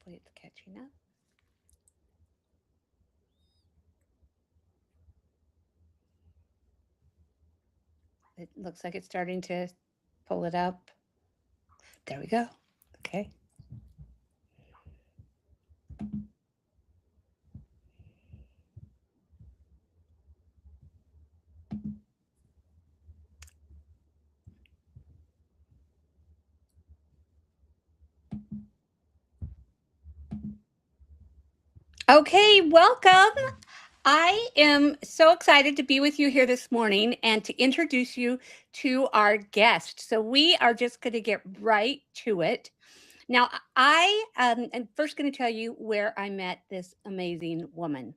Hopefully it's catching up. It looks like it's starting to pull it up. There we go. Okay. Okay, welcome. I am so excited to be with you here this morning and to introduce you to our guest. So, we are just going to get right to it. Now, I am first going to tell you where I met this amazing woman.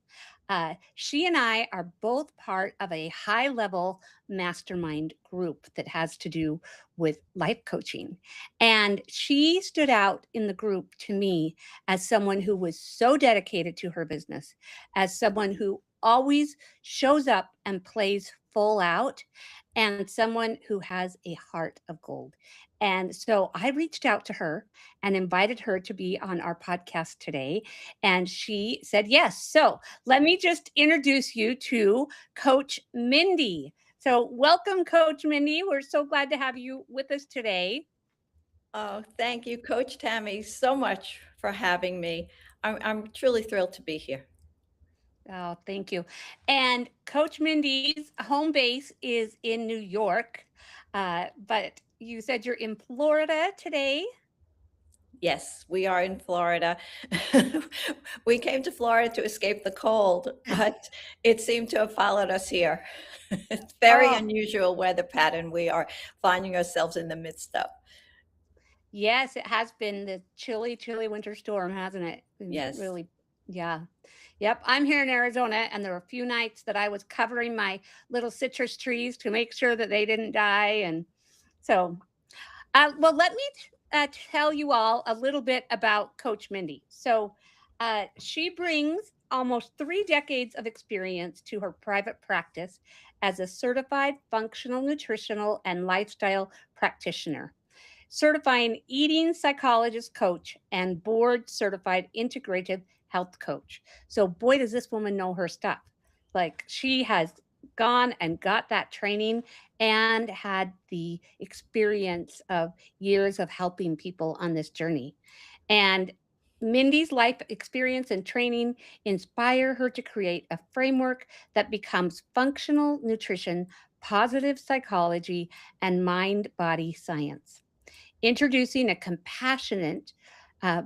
She and I are both part of a high level mastermind group that has to do with life coaching. And she stood out in the group to me as someone who was so dedicated to her business, as someone who always shows up and plays full out, and someone who has a heart of gold. And so I reached out to her and invited her to be on our podcast today. And she said yes. So let me just introduce you to Coach Mindy. So, welcome, Coach Mindy. We're so glad to have you with us today. Oh, thank you, Coach Tammy, so much for having me. I'm truly thrilled to be here. Oh, thank you. And Coach Mindy's home base is in New York, but you said you're in Florida today. Yes, we are in Florida. We came to Florida to escape the cold, but it seemed to have followed us here. It's very Oh, unusual weather pattern we are finding ourselves in the midst of. yes, it has been the chilly, chilly winter storm, hasn't it? Yes. Really, yeah. Yep, I'm here in Arizona, and there were a few nights that I was covering my little citrus trees to make sure that they didn't die. And so, well, let me tell you all a little bit about Coach Mindy. So, she brings almost 3 decades of experience to her private practice as a certified functional nutritional and lifestyle practitioner, certifying eating psychologist coach, and board certified integrative health coach. So, boy, does this woman know her stuff. Like, she has gone and got that training and had the experience of years of helping people on this journey. And Mindy's life experience and training inspire her to create a framework that becomes functional nutrition, positive psychology, and mind body science, introducing a compassionate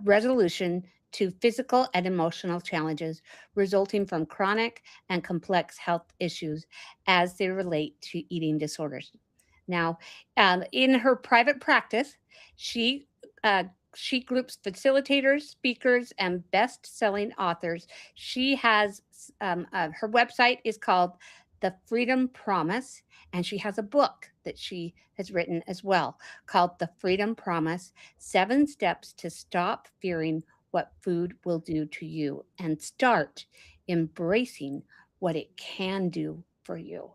resolution to physical and emotional challenges resulting from chronic and complex health issues as they relate to eating disorders. Now, in her private practice, she uh, she groups facilitators, speakers, and best-selling authors. She has her website is called The Freedom Promise, and she has a book that she has written as well called The Freedom Promise: 7 Steps to Stop Fearing What Food Will Do to You and Start Embracing What It Can Do for You.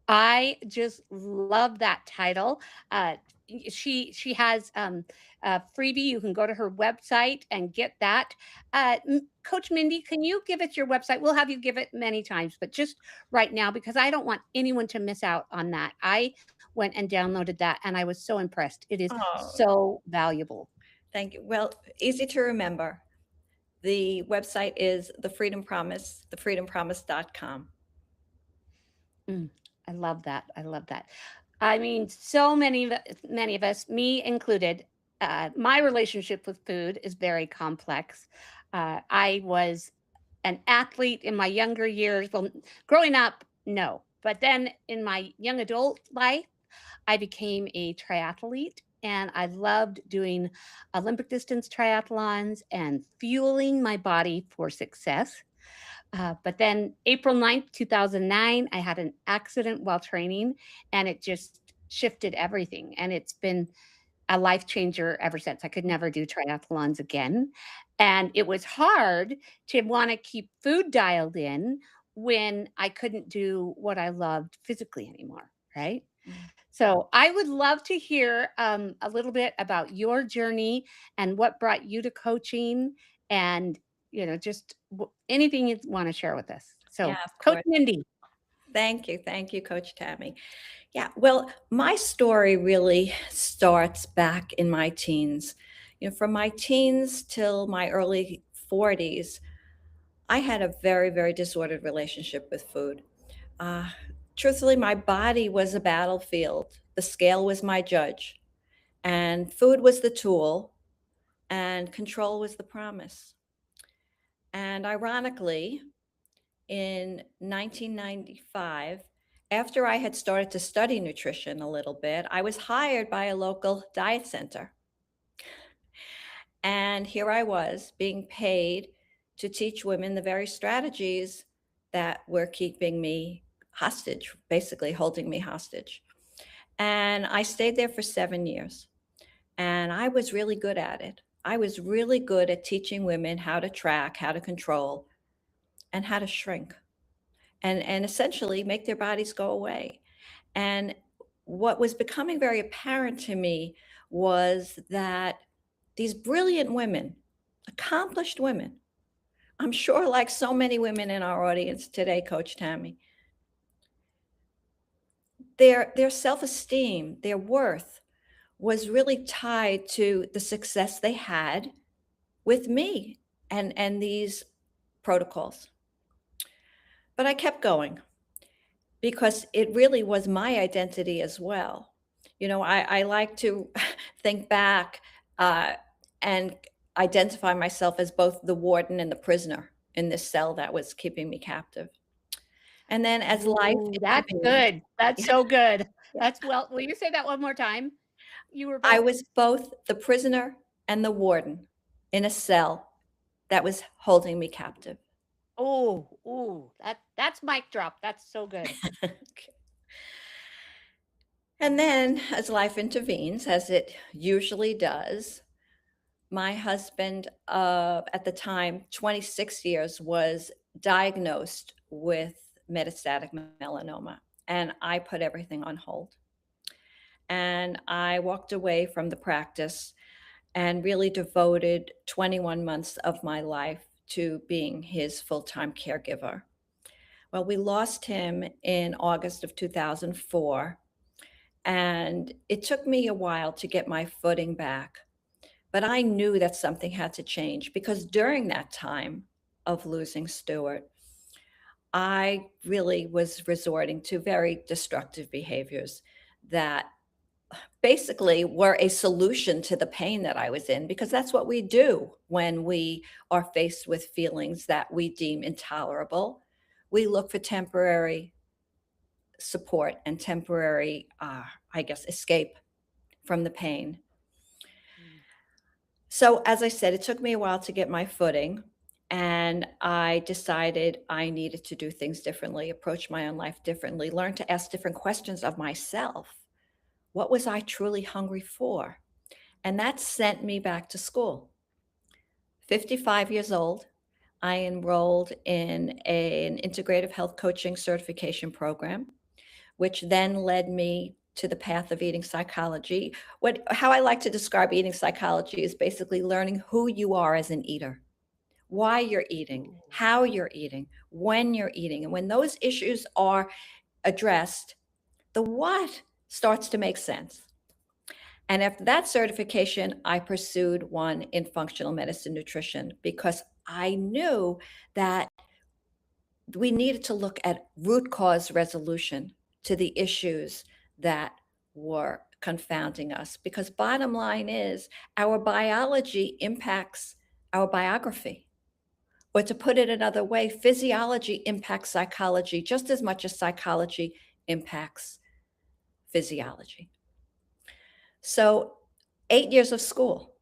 I just love that title. Uh, she has a freebie. You can go to her website and get that. Coach Mindy, can you give it your website? We'll have you give it many times, but just right now because I don't want anyone to miss out on that. I went and downloaded that, and I was so impressed. It is Oh, so valuable. thank you. Well, easy to remember. The website is The Freedom Promise, thefreedompromise.com. Mm, I love that. I love that. I mean, so many of us, me included, my relationship with food is very complex. I was an athlete in my younger years. Well, growing up, no. But then in my young adult life, I became a triathlete and I loved doing Olympic distance triathlons and fueling my body for success. But then April 9th, 2009, I had an accident while training and it just shifted everything. And it's been a life changer ever since. I could never do triathlons again. And it was hard to want to keep food dialed in when I couldn't do what I loved physically anymore. Right. So I would love to hear a little bit about your journey and what brought you to coaching and, just anything you want to share with us. Yeah, So, of Coach course. Mindy. Thank you. Thank you, Coach Tammy. Yeah, well, my story really starts back in my teens. From my teens till my early 40s, I had a very, very disordered relationship with food. Uh, Truthfully, my body was a battlefield. The scale was my judge, and food was the tool, and control was the promise. And ironically, in 1995, after I had started to study nutrition a little bit, I was hired by a local diet center. And here I was being paid to teach women the very strategies that were keeping me hostage, basically holding me hostage. And I stayed there for 7 years. And I was really good at it. I was really good at teaching women how to track, how to control, and how to shrink and essentially make their bodies go away. And what was becoming very apparent to me was that these brilliant women, accomplished women, I'm sure like so many women in our audience today, Coach Tammy, their self-esteem, their worth was really tied to the success they had with me and these protocols. But I kept going because it really was my identity as well. I like to think back uh, and identify myself as both the warden and the prisoner in this cell that was keeping me captive. And then as life Ooh, that's intervened, good. That's so good. yeah, That's well, will you say that one more time? You were I both. was both the prisoner and the warden in a cell that was holding me captive. Oh, ooh, that's mic drop. That's so good. And then, as life intervenes, as it usually does, my husband, at the time, 26 years, was diagnosed with metastatic melanoma, and I put everything on hold. And I walked away from the practice and really devoted 21 months of my life to being his full time caregiver. Well, we lost him in August of 2004, and it took me a while to get my footing back. But I knew that something had to change because during that time of losing Stuart, I really was resorting to very destructive behaviors that basically were a solution to the pain that I was in, because that's what we do when we are faced with feelings that we deem intolerable. We look for temporary support and temporary, I guess, escape from the pain. Mm. So, as I said, it took me a while to get my footing, and I decided I needed to do things differently, approach my own life differently, learn to ask different questions of myself. What was I truly hungry for? And that sent me back to school. 55 years old, I enrolled in an integrative health coaching certification program, which then led me to the path of eating psychology. How I like to describe eating psychology is basically learning who you are as an eater, why you're eating, Ooh. how you're eating, when you're eating. And when those issues are addressed, the what starts to make sense. And after that certification, I pursued one in functional medicine nutrition because I knew that we needed to look at root cause resolution to the issues that were confounding us. Because bottom line is, our biology impacts our biography. Or to put it another way, physiology impacts psychology just as much as psychology impacts physiology. So, 8 years of school.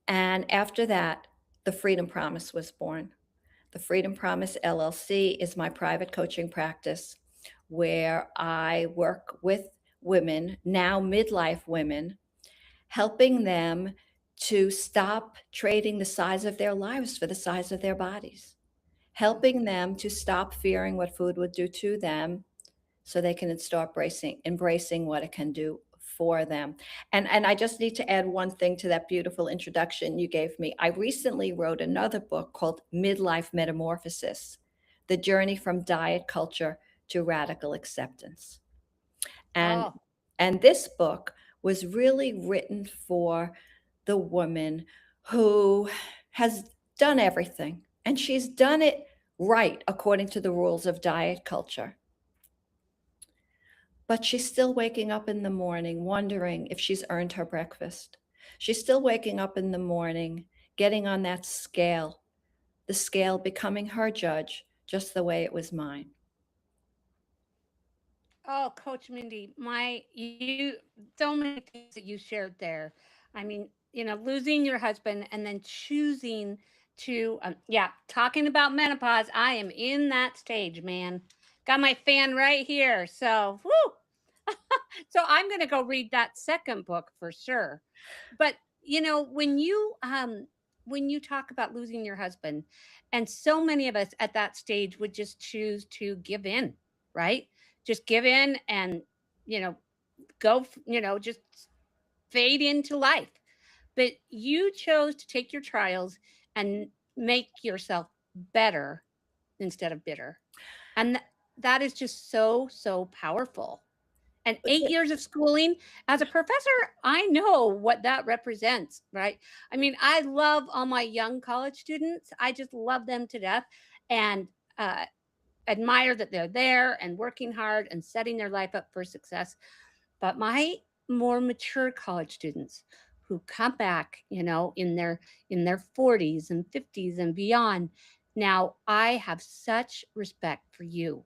And after that, the Freedom Promise was born. The Freedom Promise LLC is my private coaching practice where I work with women, now midlife women, helping them to stop trading the size of their lives for the size of their bodies, helping them to stop fearing what food would do to them so they can start embracing what it can do for them. And I just need to add one thing to that beautiful introduction you gave me. I recently wrote another book called Midlife Metamorphosis: The Journey from Diet Culture to Radical Acceptance. And Oh, and this book was really written for the woman who has done everything, and she's done it right according to the rules of diet culture. But she's still waking up in the morning wondering if she's earned her breakfast. She's still waking up in the morning, getting on that scale, the scale becoming her judge, just the way it was mine. oh, Coach Mindy, so many things that you shared there. I mean, losing your husband and then choosing to, yeah, talking about menopause. I am in that stage, man. Got my fan right here. So, whoo. So I'm going to go read that second book for sure. But when you talk about losing your husband, and so many of us at that stage would just choose to give in, right? Just give in and you know just fade into life. But you chose to take your trials and make yourself better instead of bitter. And that is just so powerful. And 8 years of schooling as a professor, I know what that represents, right? I mean, I love all my young college students. I just love them to death and uh, admire that they're there and working hard and setting their life up for success. But my more mature college students who come back, in their 40s and 50s and beyond, now I have such respect for you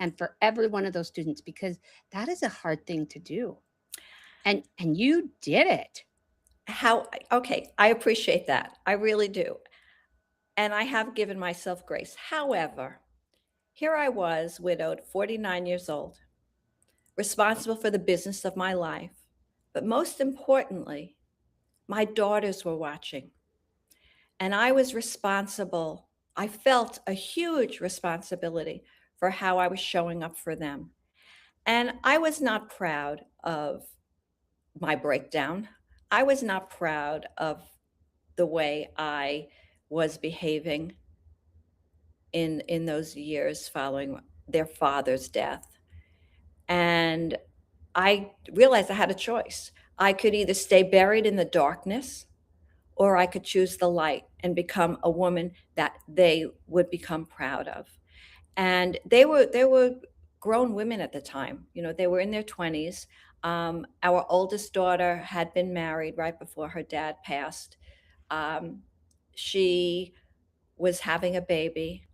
and for every one of those students because that is a hard thing to do. And you did it. How Okay, I appreciate that. I really do. And I have given myself grace. However, here I was, widowed, 49 years old, responsible for the business of my life. But most importantly, my daughters were watching, and I was responsible. I felt a huge responsibility for how I was showing up for them. And I was not proud of my breakdown. I was not proud of the way I was behaving in those years following their father's death. And I realized I had a choice. I could either stay buried in the darkness or I could choose the light and become a woman that they would become proud of. And they were grown women at the time. They were in their 20s. Our oldest daughter had been married right before her dad passed. Um, she was having a baby,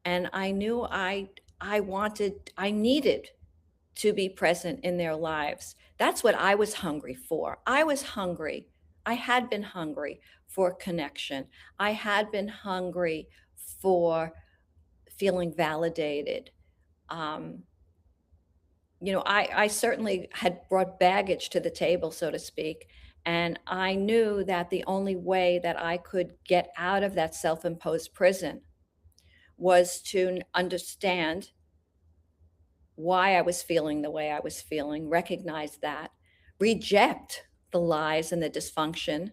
and I knew I needed to be present in their lives. That's what I was hungry for. I had been hungry for connection. I had been hungry for feeling validated. Um, I certainly had brought baggage to the table, so to speak. And I knew that the only way that I could get out of that self imposed prison was to understand why I was feeling the way I was feeling, recognize that, reject the lies and the dysfunction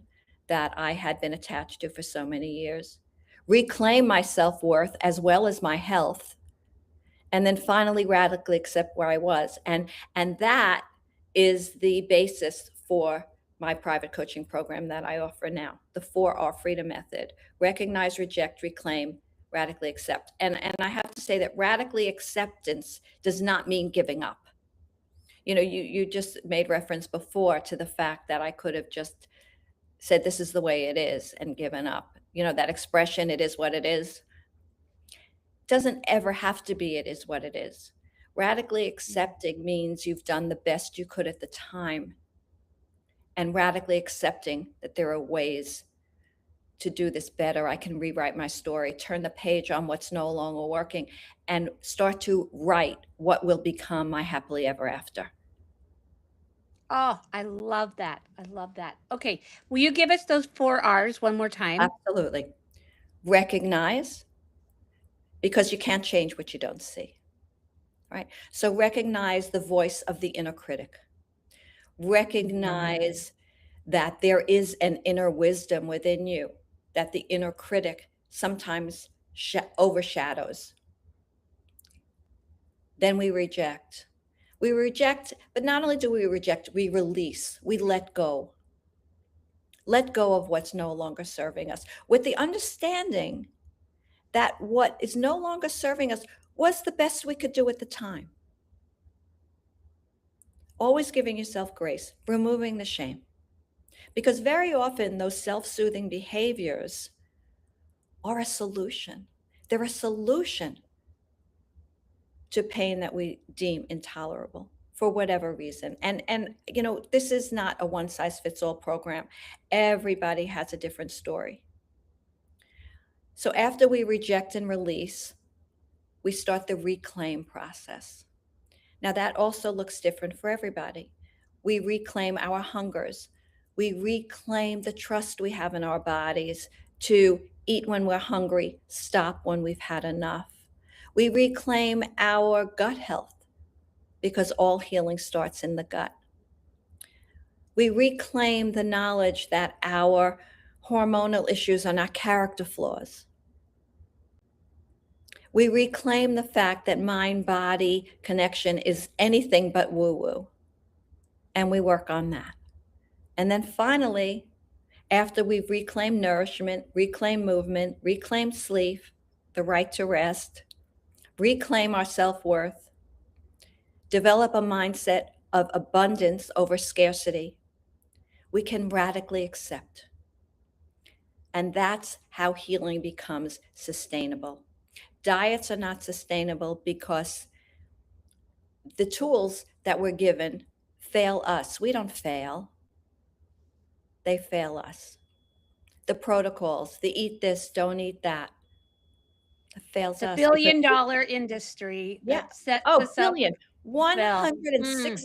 that I had been attached to for so many years, reclaim my self worth as well as my health, and then finally radically accept where I was. And that is the basis for my private coaching program that I offer now, the 4R Freedom Method: recognize, reject, reclaim, radically accept. And I have to say that radically acceptance does not mean giving up. You just made reference before to the fact that I could have just said this is the way it is and given up. That expression, it is what it is, doesn't ever have to be it is what it is. Radically accepting means you've done the best you could at the time, and radically accepting that there are ways to do this better. I can rewrite my story, turn the page on what's no longer working, and start to write what will become my happily ever after. Oh, I love that. I love that. Okay. Will you give us those 4 R's one more time? Absolutely. Recognize, because you can't change what you don't see. Right? So recognize the voice of the inner critic. Mhm. Recognize that there is an inner wisdom within you, that the inner critic sometimes overshadows. Then we reject. We reject, but not only do we reject, we release, we let go. Let go of what's no longer serving us with the understanding that what is no longer serving us was the best we could do at the time. Always giving yourself grace, removing the shame. Because very often those self soothing behaviors are a solution. They're a solution to pain that we deem intolerable for whatever reason. And this is not a one size fits all program. Everybody has a different story. So after we reject and release, we start the reclaim process. Now, that also looks different for everybody. We reclaim our hungers. We reclaim the trust we have in our bodies to eat when we're hungry, stop when we've had enough. We reclaim our gut health because all healing starts in the gut. We reclaim the knowledge that our hormonal issues are not character flaws. We reclaim the fact that mind body connection is anything but woo woo, and we work on that. And then finally, after we've reclaimed nourishment, reclaimed movement, reclaimed sleep, the right to rest, reclaim our self worth, develop a mindset of abundance over scarcity, we can radically accept. And that's how healing becomes sustainable. Diets are not sustainable because the tools that we're given fail us. We don't fail, they fail us. The protocols, the eat this, don't eat that, it fails The us because billion-dollar industry yeah. that sets Oh, us up billion. well. Mm, mm.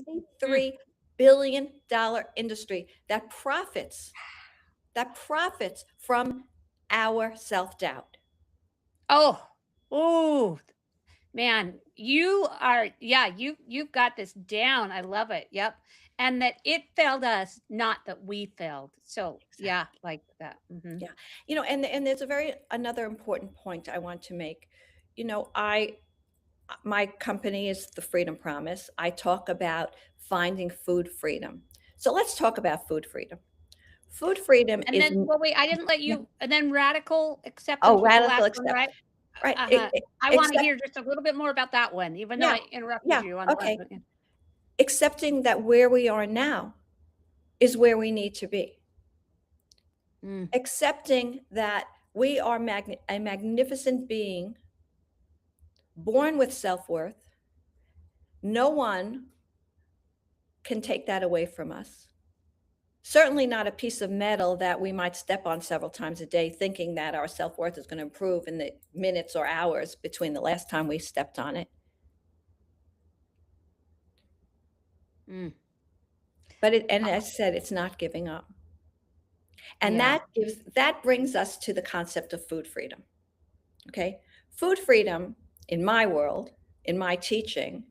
$163 billion industry that profits from our self-doubt. Oh, oh, man, you are yeah, you've got this down. I love it. Yep. And that it failed us, not that we failed. So, yeah, Exactly. like that. Mhm. Yeah. And there's a very another important point I want to make. You know, I my company is the Freedom Promise. I talk about finding food freedom. So let's talk about food freedom. Food freedom And is then well, wait, I didn't let yeah. you and then radical Oh, acceptance was the radical last one, accept right? right. Uh-huh. I wanna Accept hear just a little bit more about that one, even though yeah. I interrupted Yeah. you on the last Okay. one. Yeah. Accepting that where we are now is where we need to be. Mm. Accepting that we are a magnificent being born with self-worth. No one can take that away from us. Certainly not a piece of metal that we might step on several times a day, thinking that our self worth is going to improve in the minutes or hours between the last time we stepped on it. Mm. And as I said, it's not giving up. And Yeah. that brings us to the concept of food freedom. Okay. Food freedom in my world, in my teaching,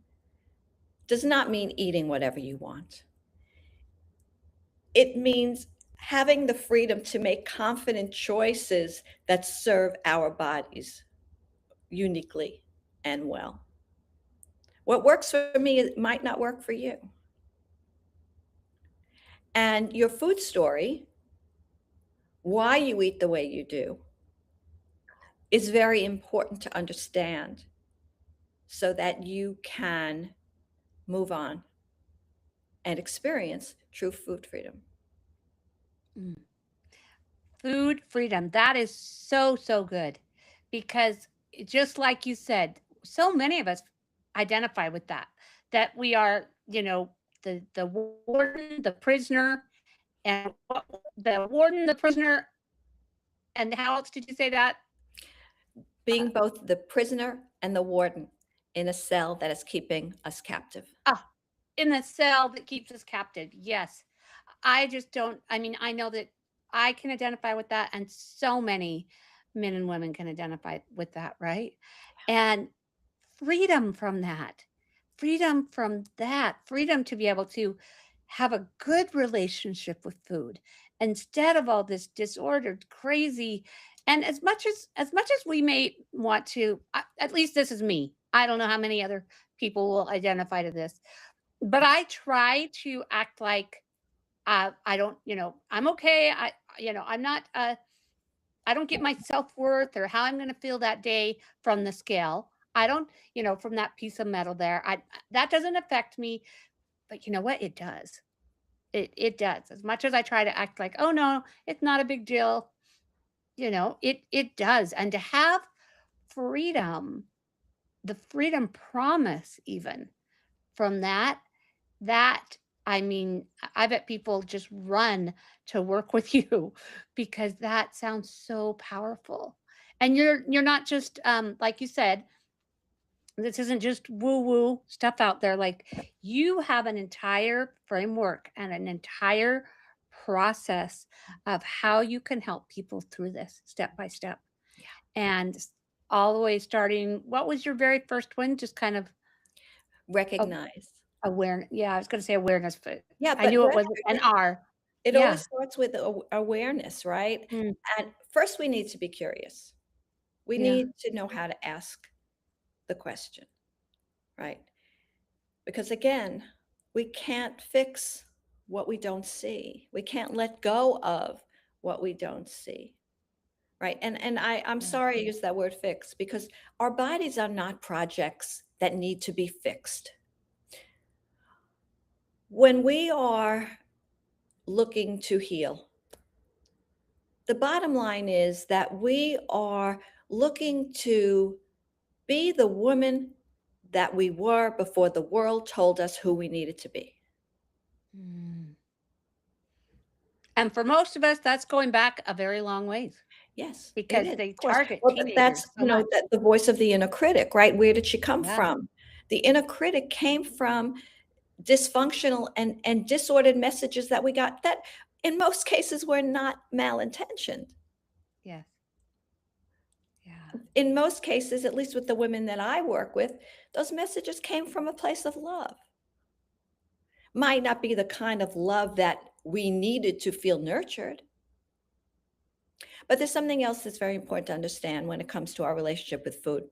does not mean eating whatever you want. It means having the freedom to make confident choices that serve our bodies uniquely and well. What works for me might not work for you. And your food story, why you eat the way you do, is very important to understand so that you can move on and experience true food freedom. Mm. Food freedom. That is so, so good because just like you said, so many of us identify with that, that we are, the warden, the prisoner, and the warden, the prisoner, and how else did you say that? Uh, Being both the prisoner and the warden in a cell that is keeping us captive. ah, in the cell that keeps us captive. Yes. I just don't, I mean, I know that I can identify with that, and so many men and women can identify with that, right? And freedom from that, freedom from that, freedom to be able to have a good relationship with food instead of all this disordered, crazy. And as much as we may want to, at least this is me. I don't know how many other people will identify to this, but I try to act like I don't, I'm okay. I'm not. I don't get my self worth or how I'm going to feel that day from the scale. I don't, from that piece of metal there. I That doesn't affect me. But you know what? It does. It does. As much as I try to act like, oh no, it's not a big deal. It does. And to have freedom, the freedom promise, even from that, I mean, I bet people just run to work with you because that sounds so powerful. And you're not just, like you said, this isn't just woo woo stuff out there. Like, you have an entire framework and an entire process of how you can help people through this step by step. Yeah. And all the way starting, what was your very first one? Just kind of Recognize. awareness. Yeah, I was gonna say awareness, but Yeah, I but knew it was an R. it Yeah. always starts with awareness, right? Mm, And first, we need to be curious. We yeah. need to know how to ask the question, right? Because again, we can't fix what we don't see. We can't let go of what we don't see, right? I'm Yeah. sorry I use that word fix because our bodies are not projects that need to be fixed. When we are looking to heal, the bottom line is that we are looking to be the woman that we were before the world told us who we needed to be. Mm. And for most of us, that's going back a very long ways Yes, it because is, they of course. target Well, that's, teenagers so you know, much. that the voice of the inner critic, right? Where did she come Yeah. from? The inner critic came from dysfunctional and disordered messages that we got that in most cases were not malintentioned. Yes. Yeah. In most cases, at least with the women that I work with, those messages came from a place of love. Might not be the kind of love that we needed to feel nurtured, but there's something else that's very important to understand when it comes to our relationship with food.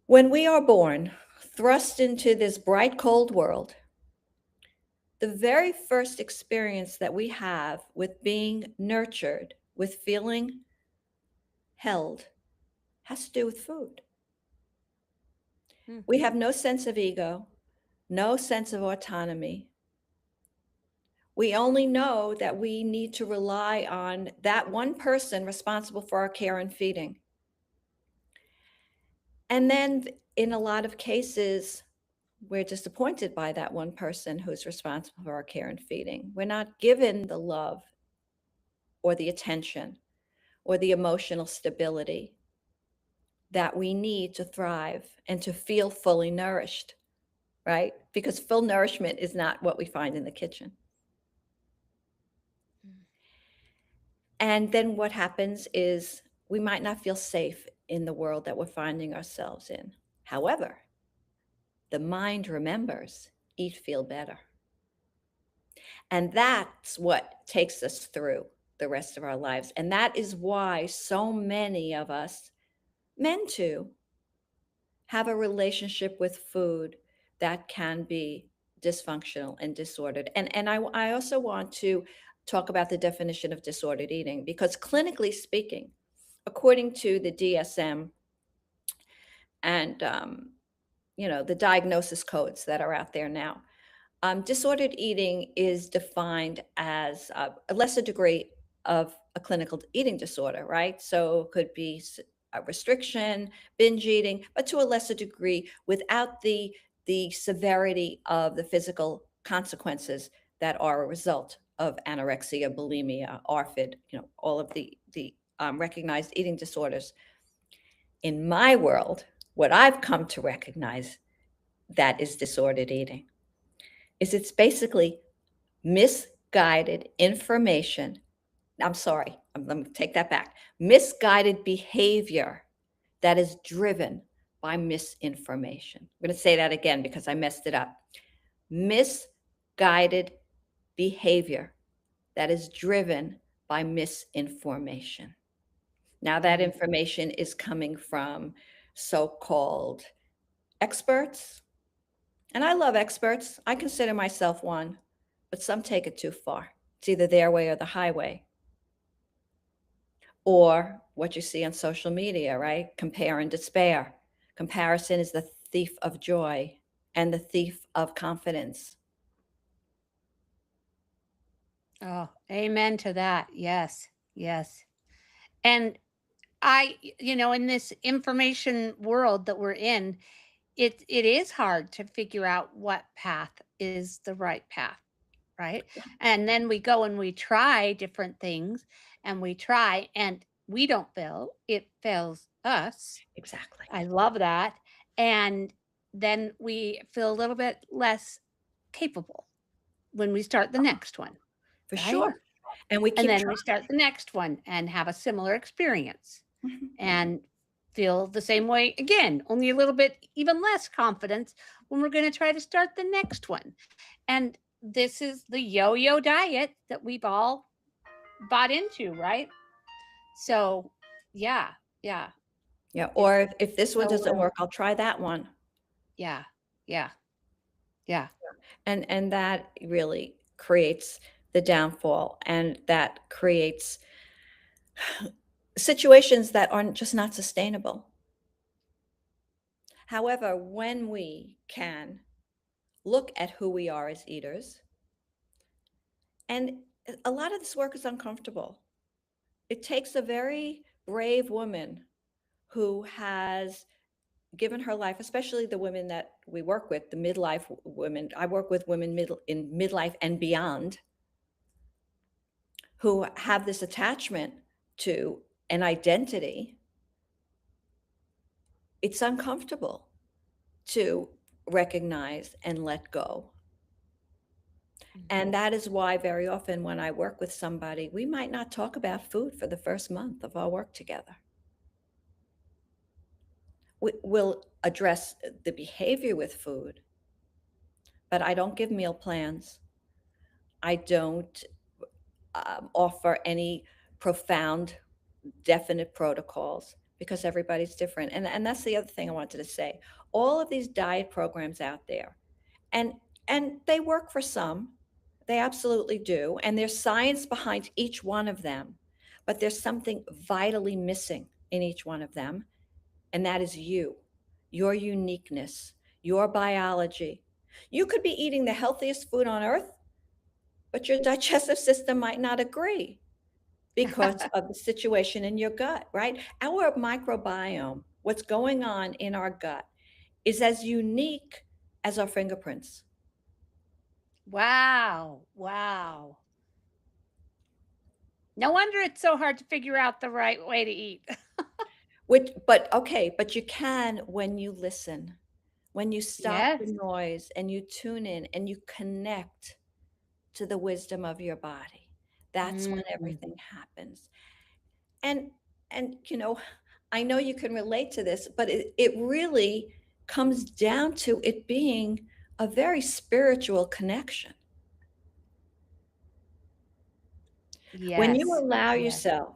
When we are born, thrust into this bright, cold world, the very first experience that we have with being nurtured, with feeling held, has to do with food. Mm. We have no sense of ego, no sense of autonomy. We only know that we need to rely on that one person responsible for our care and feeding. And then in a lot of cases, we're disappointed by that one person who's responsible for our care and feeding. We're not given the love or the attention or the emotional stability that we need to thrive and to feel fully nourished, right? Because full nourishment is not what we find in the kitchen. Mm. And then what happens is we might not feel safe in the world that we're finding ourselves in. However, the mind remembers eat, feel better. And that's what takes us through the rest of our lives. And that is why so many of us, men too, have a relationship with food that can be dysfunctional and disordered. I also want to talk about the definition of disordered eating because clinically speaking, according to the DSM and the diagnosis codes that are out there now, disordered eating is defined as a lesser degree of a clinical eating disorder, right? So it could be a restriction, binge eating, but to a lesser degree without the severity of the physical consequences that are a result of anorexia, bulimia, ARFID, all of the recognized eating disorders. In my world, what I've come to recognize that is disordered eating is it's basically misguided information. I'm sorry, let me take that back. Misguided behavior that is driven by misinformation. I'm going to say that again because I messed it up. misguided behavior that is driven by misinformation. Now, that Mm. information is coming from so-called experts, and I love experts. I consider myself one, but some take it too far. It's either their way or the highway, or what you see on social media, right? Compare and despair. Comparison is the thief of joy and the thief of confidence. Oh, amen to that. Yes. Yes. And in this information world that we're in, it is hard to figure out what path is the right path, right? And then we go and we try different things and we try and we don't fail. It fails us. Exactly. I love that. And then we feel a little bit less capable when we start the next one, For right? sure. And we And keep then trying. we start the next one and have a similar experience Mhm. and feel the same way again, only a little bit even less confidence when we're going to try to start the next one. And this is the yo-yo diet that we've all bought into, right? So, yeah, yeah, Yeah, or it's if this one so doesn't real. work, I'll try that one. Yeah, yeah, yeah. And that really creates the downfall, and that creates situations that are just not sustainable. However, when we can look at who we are as eaters, and a lot of this work is uncomfortable. It takes a very brave woman who has given her life, especially the women that we work with, the midlife women. I work with women in midlife and beyond who have this attachment to an identity. It's uncomfortable to recognize and let go. Mhm. And that is why very often when I work with somebody, we might not talk about food for the first month of our work together. We'll address the behavior with food, but I don't give meal plans. I don't offer any profound, definite protocols because everybody's different. And that's the other thing I wanted to say. All of these diet programs out there, and and they work for some, they absolutely do, and there's science behind each one of them, but there's something vitally missing in each one of them, and that is you, your uniqueness, your biology. You could be eating the healthiest food on earth, but your digestive system might not agree because of the situation in your gut, right? Our microbiome, what's going on in our gut, is as unique as our fingerprints. Wow, wow. No wonder it's so hard to figure out the right way to eat. Which, but okay, but you can when you listen, when you stop the Yes. noise and you tune in and you connect to the wisdom of your body. That's when Mm. everything happens. And I know you can relate to this, but it really comes down to it being a very spiritual connection. When you Yes, allow yes. yourself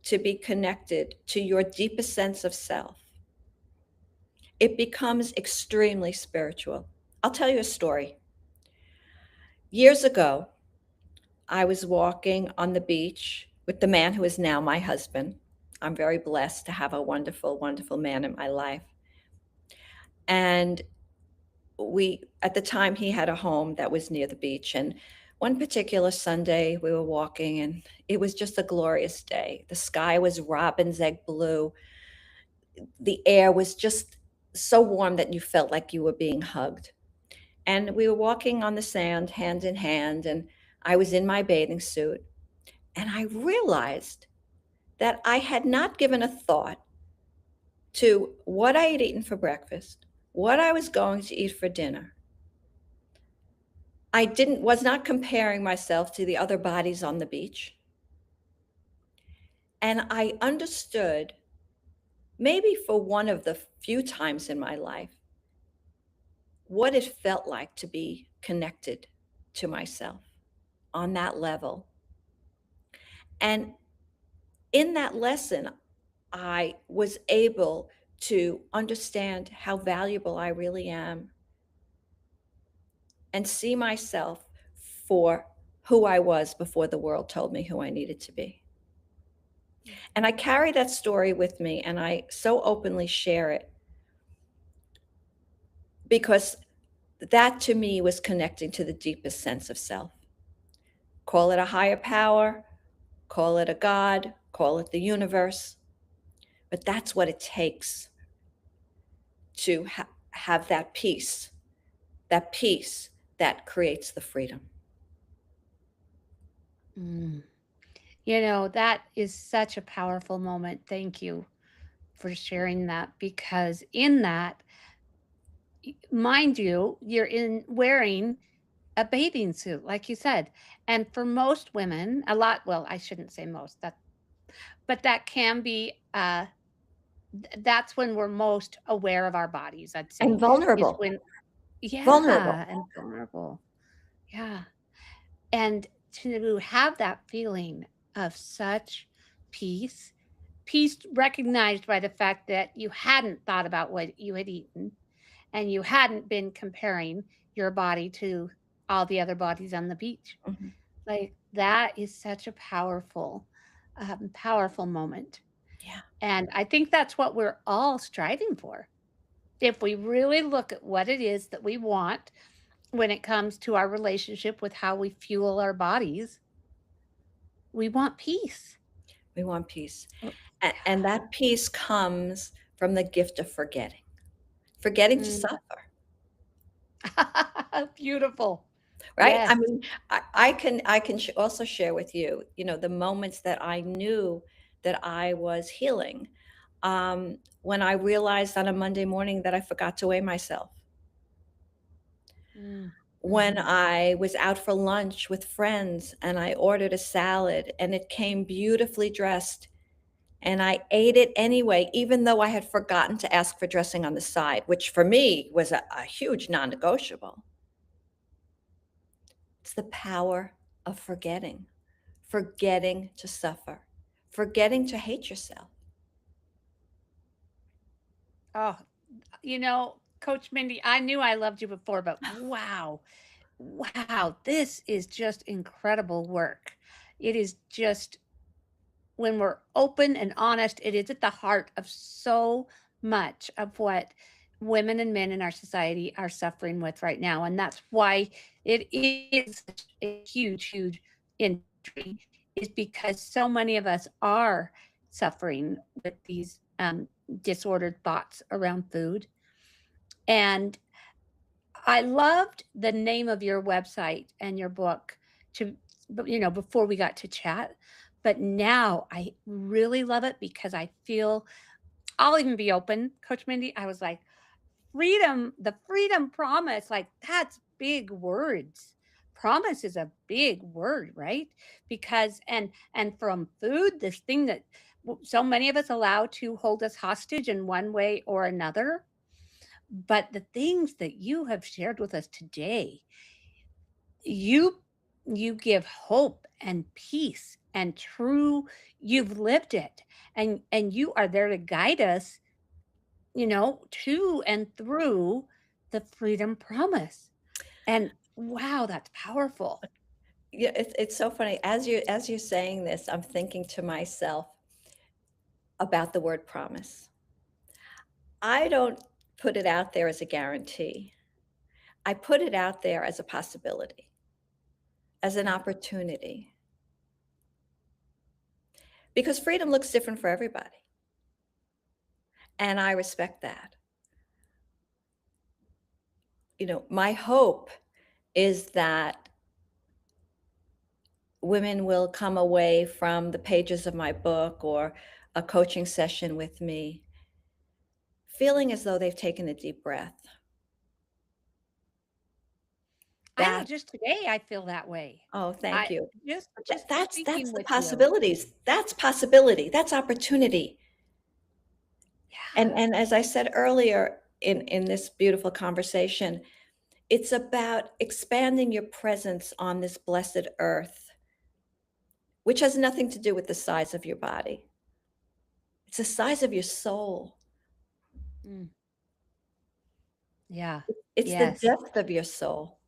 to be connected to your deepest sense of self, it becomes extremely spiritual. I'll tell you a story. Years ago, I was walking on the beach with the man who is now my husband. I'm very blessed to have a wonderful, wonderful man in my life. And at the time, he had a home that was near the beach. And one particular Sunday, we were walking, and it was just a glorious day. The sky was robin's egg blue. The air was just so warm that you felt like you were being hugged. And we were walking on the sand, hand in hand, and I was in my bathing suit. And I realized that I had not given a thought to what I had eaten for breakfast, what I was going to eat for dinner. I didn't was not comparing myself to the other bodies on the beach. And I understood, maybe for one of the few times in my life, what it felt like to be connected to myself on that level. And in that lesson, I was able to understand how valuable I really am and see myself for who I was before the world told me who I needed to be. And I carry that story with me and I so openly share it because that to me was connecting to the deepest sense of self. Call it a higher power, call it a God, call it the universe, but that's what it takes to have that peace that creates the freedom. Mm. You know, that is such a powerful moment. Thank you for sharing that because in that, mind you, you're in wearing a bathing suit, like you said. And for most women, a lot, well, I shouldn't say most, that, but that can be, that's when we're most aware of our bodies, I'd And say, is vulnerable, when, vulnerable. yeah, and vulnerable. Yeah. And to have that feeling of such peace, peace recognized by the fact that you hadn't thought about what you had eaten and you hadn't been comparing your body to all the other bodies on the beach. Mhm. Like that is such a powerful, powerful moment. Yeah. And I think that's what we're all striving for. If we really look at what it is that we want when it comes to our relationship with how we fuel our bodies, we want peace. We want peace. Oh, And that peace comes from the gift of forgetting to mm. suffer, Beautiful. right? I Yes. mean, I can also share with you, the moments that I knew that I was healing, when I realized on a Monday morning that I forgot to weigh myself. Mm, When mhm. I was out for lunch with friends and I ordered a salad and it came beautifully dressed and I ate it anyway, even though I had forgotten to ask for dressing on the side, which for me was a huge non-negotiable. It's the power of forgetting to suffer, forgetting to hate yourself. Oh, Coach Mindy, I knew I loved you before, but wow. Wow, this is just incredible work. It is just when we're open and honest, it is at the heart of so much of what women and men in our society are suffering with right now. And that's why it is such a huge, huge industry, is because so many of us are suffering with these disordered thoughts around food. And I loved the name of your website and your book to before we got to chat, but now I really love it because I feel I'll even be open, Coach Mindy. I was like, freedom, the freedom promise, like that's big words. Promise is a big word, right? Because and from food, this thing that so many of us allow to hold us hostage in one way or another, but the things that you have shared with us today, you you give hope and peace and true, you've lived it, and you are there to guide us, to and through the freedom promise. And wow, that's powerful. Yeah, it's so funny. As you're saying this, I'm thinking to myself about the word promise. I don't put it out there as a guarantee. I put it out there as a possibility, as an opportunity, because freedom looks different for everybody. And I respect that. My hope is that women will come away from the pages of my book or a coaching session with me feeling as though they've taken a deep breath. I know That just today I feel that way. Oh, thank I you. just That's speaking the with you. possibilities. That's possibility. That's opportunity. Yeah. And as I said earlier in this beautiful conversation, It's about expanding your presence on this blessed earth, which has nothing to do with the size of your body. It's the size of your soul. Mm, yeah. It's the Yes. depth of your soul.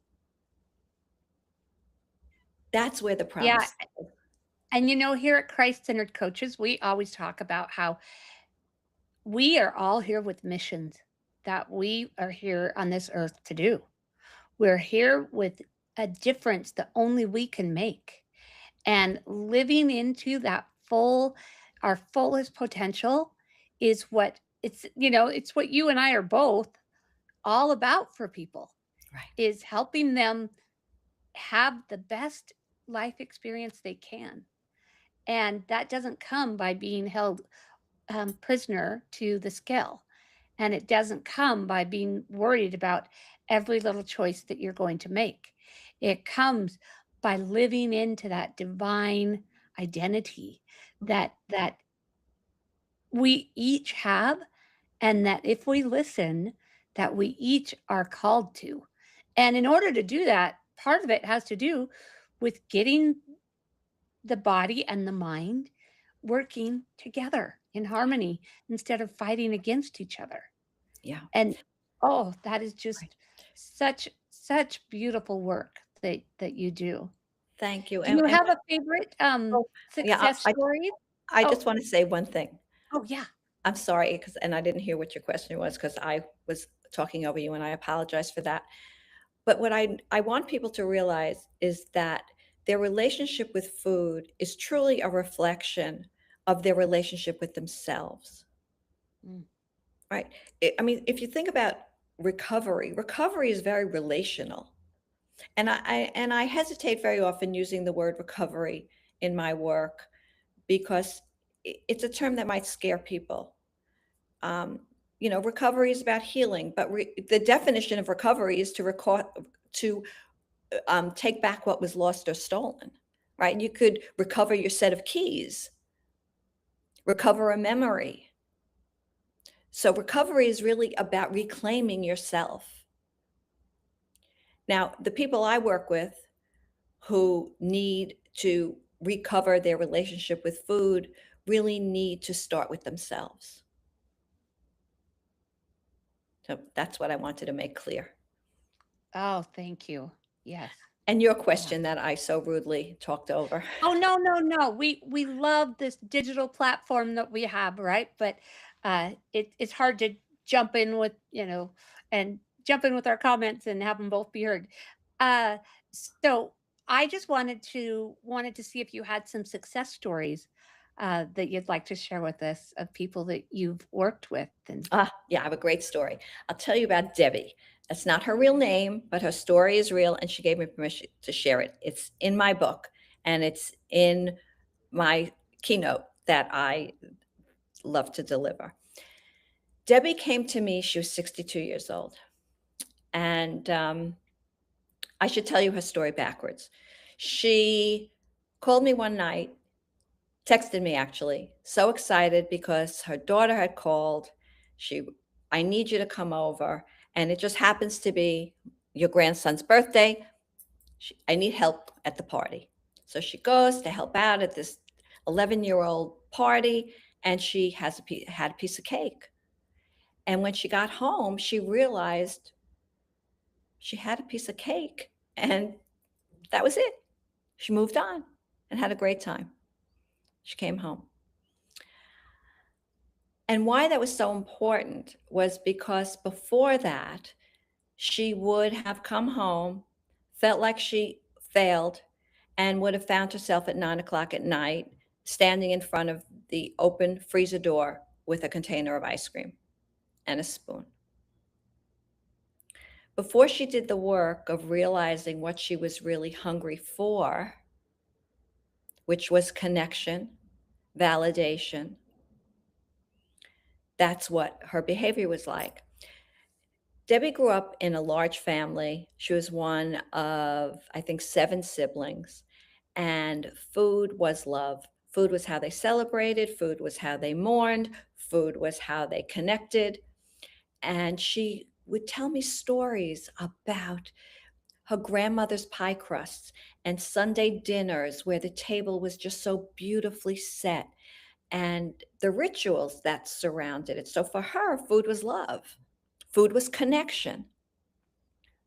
That's where the Yeah. promise is. And here at Christ Centered Coaches, we always talk about how we are all here with missions that we are here on this earth to do. We're here with a difference that only we can make. And living into that our fullest potential is what it's what you and I are both all about for people, Right. is helping them have the best life experience they can. And that doesn't come by being held prisoner to the scale. And it doesn't come by being worried about every little choice that you're going to make. It comes by living into that divine identity that we each have, and that if we listen, that we each are called to. And in order to do that, part of it has to do with getting the body and the mind working together in harmony instead of fighting against each other. Yeah. And oh, that is Right. just such beautiful work that you do. Thank you. Do you And have a favorite oh, yeah, success story? I Oh, just want to say one thing. oh yeah. I'm sorry, because and I didn't hear what your question was because I was talking over you, and I apologize for that. But what I want people to realize is that their relationship with food is truly a reflection of their relationship with themselves, Mm, right? I mean, if you think about recovery, recovery is very relational. And I hesitate very often using the word recovery in my work because it's a term that might scare people. Um, recovery is about healing, but the definition of recovery is to to take back what was lost or stolen, right? You could recover your set of keys, recover a memory. So recovery is really about reclaiming yourself. Now, the people I work with who need to recover their relationship with food really need to start with themselves. So that's what I wanted to make clear. oh, thank you. Yes. And your Yeah. question that I so rudely talked over. Oh, no, no, no. We love this digital platform that we have, right? But it's hard to jump in with, and jump in with our comments and have them both be heard. Uh, so I just wanted to see if you had some success stories that you'd like to share with us of people that you've worked with. And Yeah, I have a great story. I'll tell you about Debbie. That's not her real name, but her story is real, and she gave me permission to share it. It's in my book, and it's in my keynote that I love to deliver. Debbie came to me, she was 62 years old. And I should tell you her story backwards. She called me one night, texted me actually, so excited because her daughter had called. She, I need you to come over. And it just happens to be your grandson's birthday. I need help at the party. So she goes to help out at this 11-year-old party, and she had a piece of cake. And when she got home, she realized she had a piece of cake, and that was it. She moved on and had a great time. She came home. And why that was so important was because before that, she would have come home, felt like she failed, and would have found herself at 9 o'clock at night standing in front of the open freezer door with a container of ice cream and a spoon. Before she did the work of realizing what she was really hungry for, which was connection, validation, that's what her behavior was like. Debbie grew up in a large family. She was one of, I think, 7 siblings, and food was love. Food was how they celebrated, food was how they mourned, food was how they connected. And she would tell me stories about her grandmother's pie crusts and Sunday dinners where the table was just so beautifully set and the rituals that surrounded it. So for her, food was love, food was connection,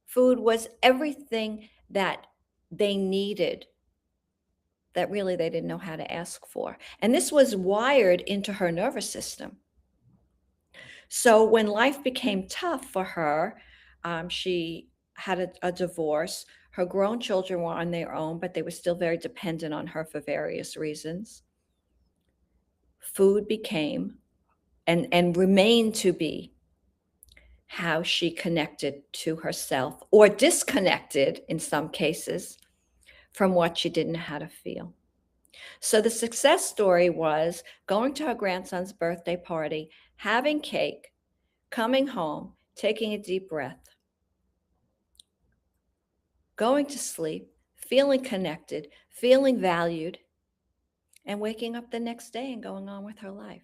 food was everything that they needed that really they didn't know how to ask for. And this was wired into her nervous system. So when life became tough for her, she had a divorce. Her grown children were on their own, but they were still very dependent on her for various reasons. Food became and remained to be how she connected to herself or disconnected in some cases from what she didn't know how to feel. So the success story was going to her grandson's birthday party, having cake, coming home, taking a deep breath, going to sleep, feeling connected, feeling valued, and waking up the next day and going on with her life.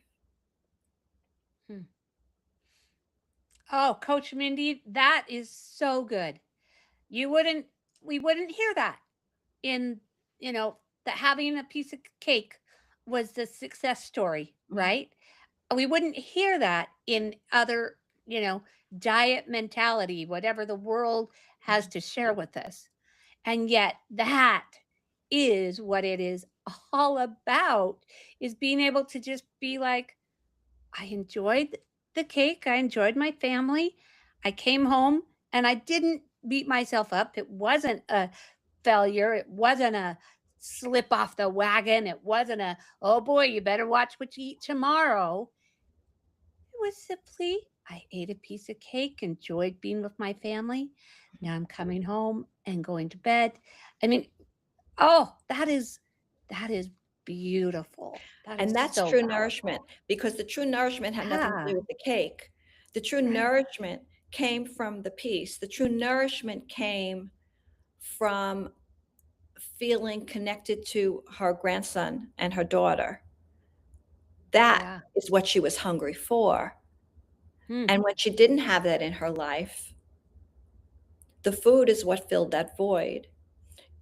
Hmm. Oh, Coach Mindy, that is so good. You wouldn't, we wouldn't hear that in, you know, that having a piece of cake was the success story, Mhm. right? We wouldn't hear that in other, you know, diet mentality, whatever the world has to share with us. And yet that is what it is all about, is being able to just be like, I enjoyed the cake. I enjoyed my family. I came home and I didn't beat myself up. It wasn't a failure. It wasn't a slip off the wagon. It wasn't a, oh boy, you better watch what you eat tomorrow. It was simply, I ate a piece of cake, enjoyed being with my family. Now I'm coming home and going to bed. I mean, oh, that is beautiful. That is And that's so true nourishment powerful. because the true nourishment had nothing to Yeah, do with the cake. The true right. nourishment came from the peace. The true nourishment came from feeling connected to her grandson and her daughter. That Yeah. is what she was hungry for. Hmm. And when she didn't have that in her life, the food is what filled that void.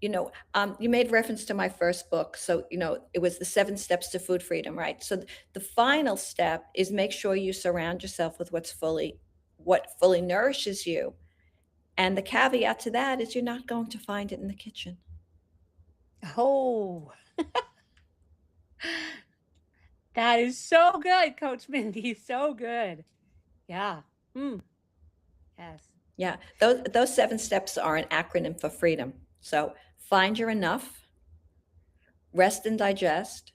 You made reference to my first book. So, it was the 7 steps to food freedom, right? So the final step is make sure you surround yourself with what fully nourishes you. And the caveat to that is you're not going to find it in the kitchen. Oh, that is so good, Coach Mindy. So good. Yeah. Mm, yes. Yeah, those 7 steps are an acronym for freedom. So find your enough, rest and digest.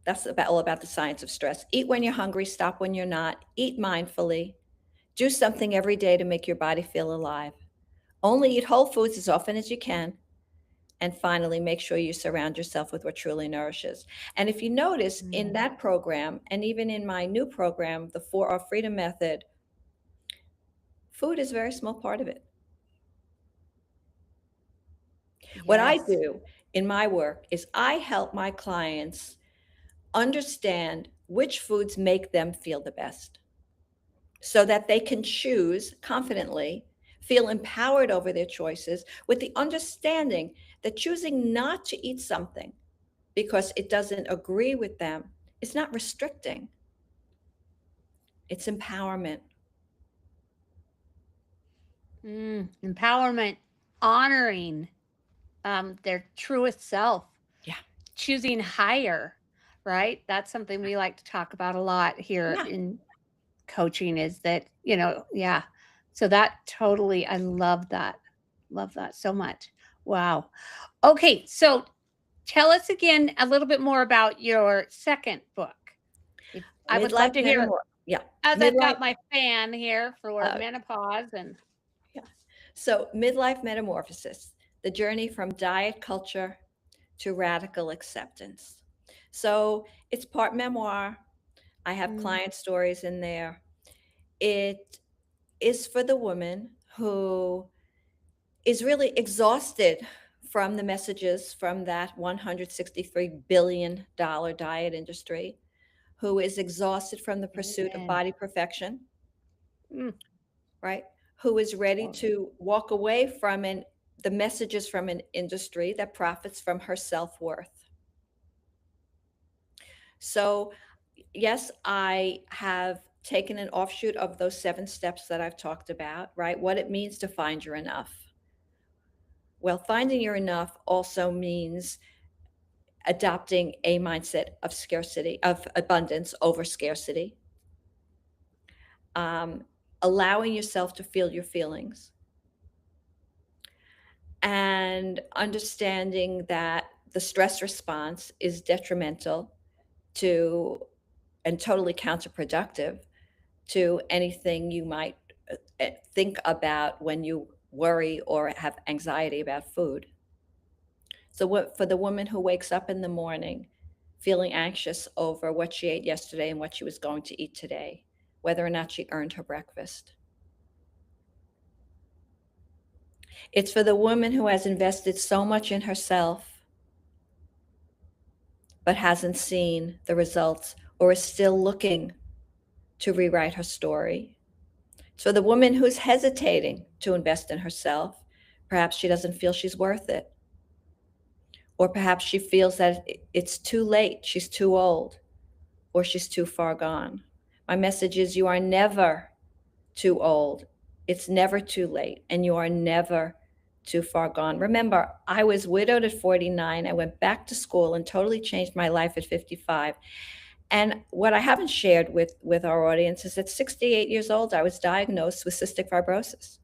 That's all about the science of stress. Eat when you're hungry, stop when you're not. Eat mindfully. Do something every day to make your body feel alive. Only eat whole foods as often as you can. And finally, make sure you surround yourself with what truly nourishes. And if you notice in Mm, that program, and even in my new program, the 4R Freedom Method, food is a very small part of it. What I yes. do in my work is I help my clients understand which foods make them feel the best so that they can choose confidently, feel empowered over their choices with the understanding that choosing not to eat something because it doesn't agree with them is not restricting, it's empowerment. Empowerment, honoring their truest self, Yeah. choosing higher, right? That's something we like to talk about a lot here Yeah. in coaching, is that, you know, yeah. So that totally, I love that. Love that so much. Wow. Okay. So tell us again a little bit more about your second book. I would love Midlife to hear it, metamorphosis. Yeah. as I've Midlife. got my fan here for Uh, menopause and yeah. So, midlife metamorphosis, the journey from diet culture to radical acceptance. So, it's part memoir. I have mm, client stories in there. It is for the woman who is really exhausted from the messages from that $163 billion diet industry, who is exhausted from the pursuit of amen. body perfection, Mm, right? Who is ready Sure. to walk away from the messages from an industry that profits from her self-worth. So, yes, I have taken an offshoot of those 7 steps that I've talked about, right? What it means to find your enough. Well, finding your enough also means adopting a mindset of scarcity, of abundance over scarcity, um, allowing yourself to feel your feelings, and understanding that the stress response is detrimental to and totally counterproductive to anything you might think about when you worry or have anxiety about food. So, what for the woman who wakes up in the morning feeling anxious over what she ate yesterday and what she was going to eat today, whether or not she earned her breakfast? It's for the woman who has invested so much in herself but hasn't seen the results or is still looking to rewrite her story. So the woman who's hesitating to invest in herself, perhaps she doesn't feel she's worth it. Or perhaps she feels that it's too late, she's too old, or she's too far gone. My message is you are never too old. It's never too late, and you are never too far gone. Remember, I was widowed at 49. I went back to school and totally changed my life at 55. And what I haven't shared with our audience is at 68 years old, I was diagnosed with cystic fibrosis.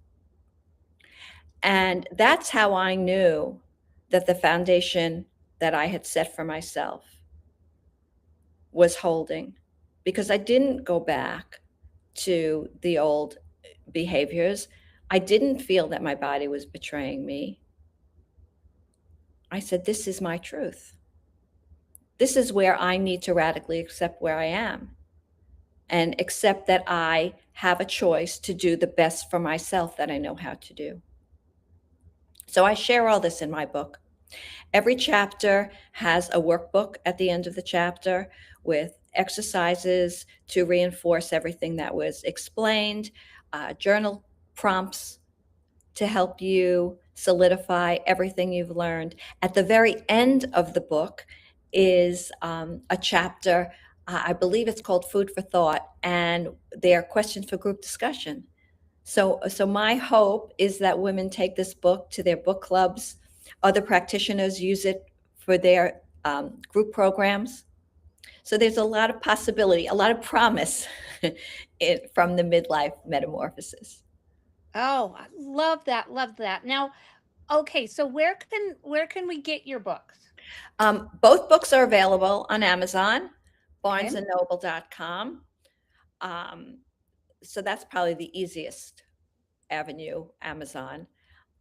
And that's how I knew that the foundation that I had set for myself was holding, because I didn't go back to the old behaviors. I didn't feel that my body was betraying me. I said, this is my truth. This is where I need to radically accept where I am and accept that I have a choice to do the best for myself that I know how to do. So I share all this in my book. Every chapter has a workbook at the end of the chapter with exercises to reinforce everything that was explained, journal prompts to help you solidify everything you've learned. At the very end of the book is a chapter, I believe it's called Food for Thought, and there are questions for group discussion. So my hope is that women take this book to their book clubs. Other practitioners use it for their group programs. So there's a lot of possibility, a lot of promise from the midlife metamorphosis. Oh, I love that, love that. Now, okay, so where can we get your books? Both books are available on Amazon, Okay. barnesandnoble.com. Um, so that's probably the easiest avenue, Amazon.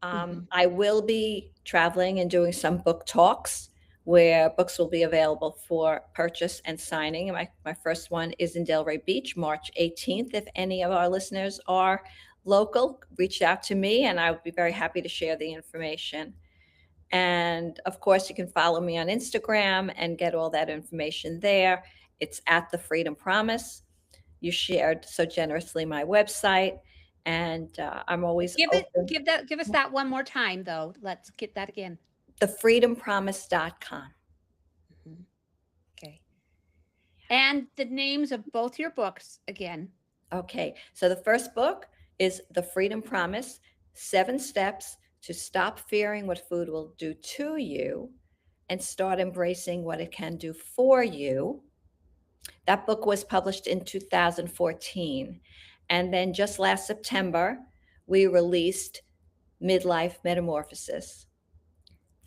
Mhm. I will be traveling and doing some book talks where books will be available for purchase and signing. My first one is in Delray Beach, March 18th. If any of our listeners are local, reach out to me and I would be very happy to share the information. And of course, you can follow me on Instagram and get all that information there. It's at The Freedom Promise. You shared so generously my website, and I'm always open. Give us that one more time though. Let's get that again. TheFreedomPromise.com. Mhm. Okay. And the names of both your books again. Okay, so the first book is The Freedom Promise: 7 Steps to Stop Fearing What Food Will Do to You and Start Embracing What It Can Do for You. That book was published in 2014. And then just last September, we released Midlife Metamorphosis: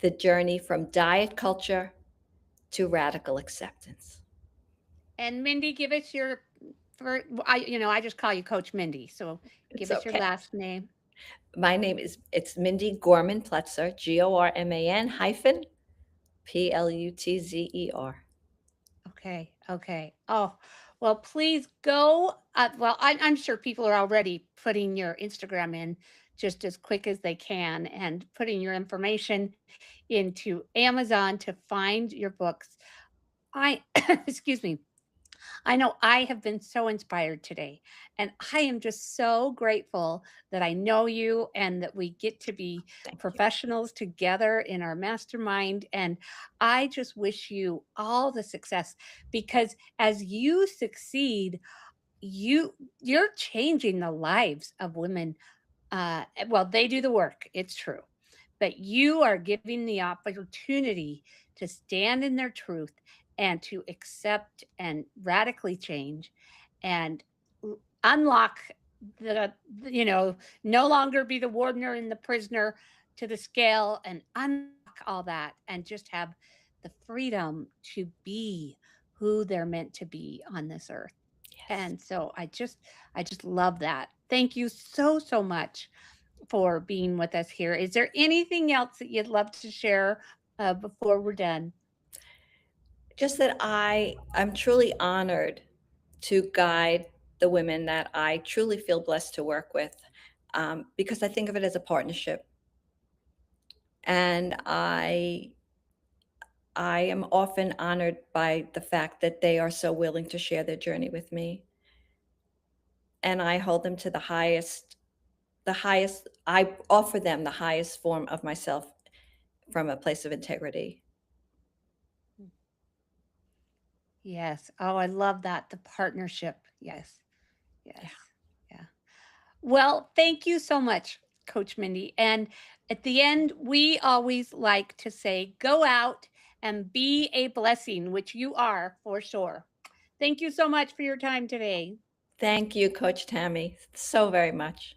The Journey from Diet Culture to Radical Acceptance. And Mindy, give us your I just call you Coach Mindy. So It's give us your okay. last name. My name it's Mindy Gorman Pletzer, Gorman hyphen Plutzer. Okay. Okay. Oh, well, please go. Well, I'm sure people are already putting your Instagram in just as quick as they can and putting your information into Amazon to find your books. I, excuse me. I know I have been so inspired today, and I am just so grateful that I know you and that we get to be Thank you. professionals together in our mastermind. And I just wish you all the success because as you succeed, you're changing the lives of women. Well, they do the work, it's true, but you are giving the opportunity to stand in their truth and to accept and radically change and unlock the no longer be the wardener and the prisoner to the scale and unlock all that and just have the freedom to be who they're meant to be on this earth. Yes. And so I just love that. Thank you so, so much for being with us here. Is there anything else that you'd love to share, before we're done? Just that I'm truly honored to guide the women that I truly feel blessed to work with, because I think of it as a partnership. And I am often honored by the fact that they are so willing to share their journey with me, and I hold them to the highest I offer them the highest form of myself from a place of integrity. Yes. Oh, I love that, the partnership. Yes. Yeah. Yes. Yeah. Well, thank you so much, Coach Mindy. And at the end, we always like to say, go out and be a blessing, which you are for sure. Thank you so much for your time today. Thank you, Coach Tammy, so very much.